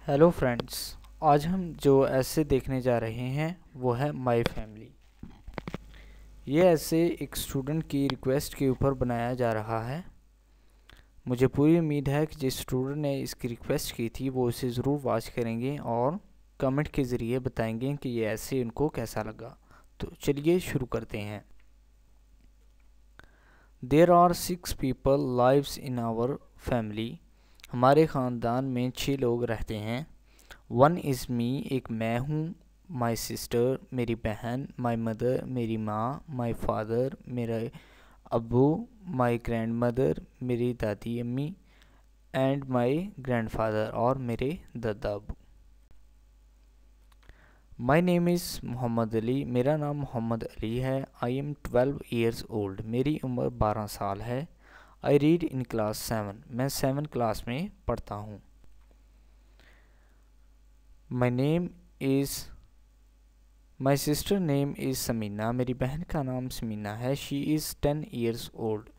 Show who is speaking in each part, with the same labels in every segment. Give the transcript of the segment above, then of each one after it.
Speaker 1: Hello friends. आज हम जो ऐसे देखने जा रहे हैं वो है माय फैमिली। ये ऐसे एक स्टूडेंट की रिक्वेस्ट के ऊपर बनाया जा रहा है। मुझे पूरी उम्मीद है कि जिस स्टूडेंट ने इसकी रिक्वेस्ट की थी वो इसे ज़रूर वॉच करेंगे और कमेंट के ज़रिए बताएंगे कि ये ऐसे उनको कैसा लगा। तो चलिए शुरू करते हैं। There are 6 people lives in our family. हमारे ख़ानदान में 6 लोग रहते हैं। वन इज़ मी, एक मैं हूँ। माई सिस्टर, मेरी बहन। माई मदर, मेरी माँ। माई फादर, मेरे अब्बू। माई ग्रैंड मदर, मेरी दादी अम्मी। एंड माई ग्रैंडफादर, और मेरे दादा अब्बू। My name is Mohammad Ali, मेरा नाम मोहम्मद अली है। आई एम 12 ईयर्स ओल्ड, मेरी उम्र 12 साल है। आई रीड इन क्लास 7, मैं 7 क्लास में पढ़ता हूँ। My name is my sister name is Samina, मेरी बहन का नाम समीना है। शी इज़ 10 ईयर्स ओल्ड,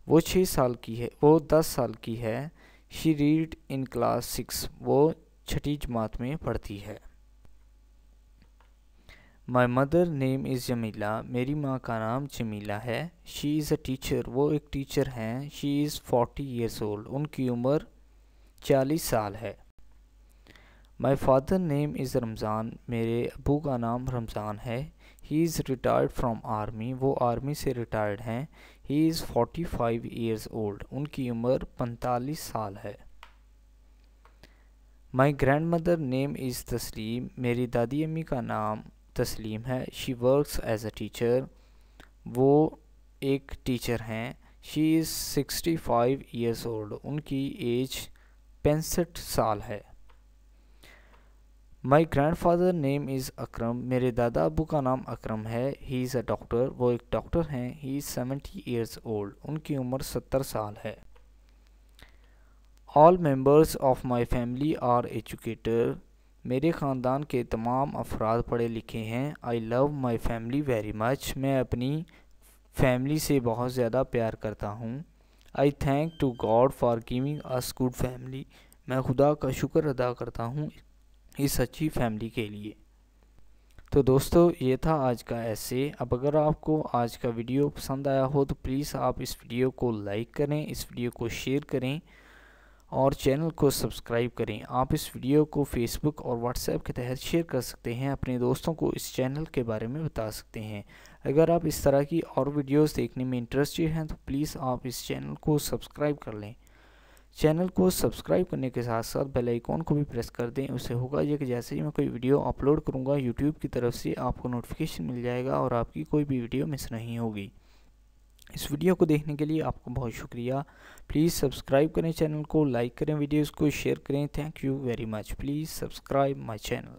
Speaker 1: वो 10 साल की है। शी रीड इन क्लास 6, वो 6ठी जमात में पढ़ती है। My mother name is Jamila, मेरी माँ का नाम जमीला है। शी इज़ अ टीचर, वो एक टीचर हैं। शी इज़ 40 ईयर्स ओल्ड, उनकी उम्र 40 साल है। My father name is Ramzan, मेरे अबू का नाम रमज़ान है। He is retired from army, वो आर्मी से रिटायर्ड हैं। ही इज़ 45 ईयर्स ओल्ड, उनकी उम्र 45 साल है। My grandmother name is Taslim, मेरी दादी अम्मी का नाम तस्लीम है। She works as a teacher, वो एक टीचर हैं। शी इज़ 65 ईयर्स ओल्ड, उनकी एज 65 साल है। My grandfather name is Akram, मेरे दादा अबू का नाम अकरम है। ही इज़ अ डॉक्टर, वो एक डॉक्टर हैं। ही इज़ 70 ईयर्स ओल्ड, उनकी उम्र 70 साल है। All members of my family are educator, मेरे ख़ानदान के तमाम अफराद पढ़े लिखे हैं। I love my family very much, मैं अपनी फैमिली से बहुत ज़्यादा प्यार करता हूँ। I thank to God for giving us good family, मैं खुदा का शुक्र अदा करता हूँ इस अच्छी फैमिली के लिए। तो दोस्तों, ये था आज का ऐसे। अब अगर आपको आज का वीडियो पसंद आया हो तो प्लीज़ आप इस वीडियो को लाइक करें, इस वीडियो को शेयर करें और चैनल को सब्सक्राइब करें। आप इस वीडियो को फेसबुक और व्हाट्सएप के तहत शेयर कर सकते हैं, अपने दोस्तों को इस चैनल के बारे में बता सकते हैं। अगर आप इस तरह की और वीडियोस देखने में इंटरेस्टेड हैं तो प्लीज़ आप इस चैनल को सब्सक्राइब कर लें। चैनल को सब्सक्राइब करने के साथ साथ बेल आइकॉन को भी प्रेस कर दें। उससे होगा ये कि जैसे ही मैं कोई वीडियो अपलोड करूँगा यूट्यूब की तरफ से आपको नोटिफिकेशन मिल जाएगा और आपकी कोई भी वीडियो मिस नहीं होगी। इस वीडियो को देखने के लिए आपका बहुत शुक्रिया। प्लीज़ सब्सक्राइब करें चैनल को, लाइक करें, वीडियोस को शेयर करें। Thank you very much. Please subscribe my channel.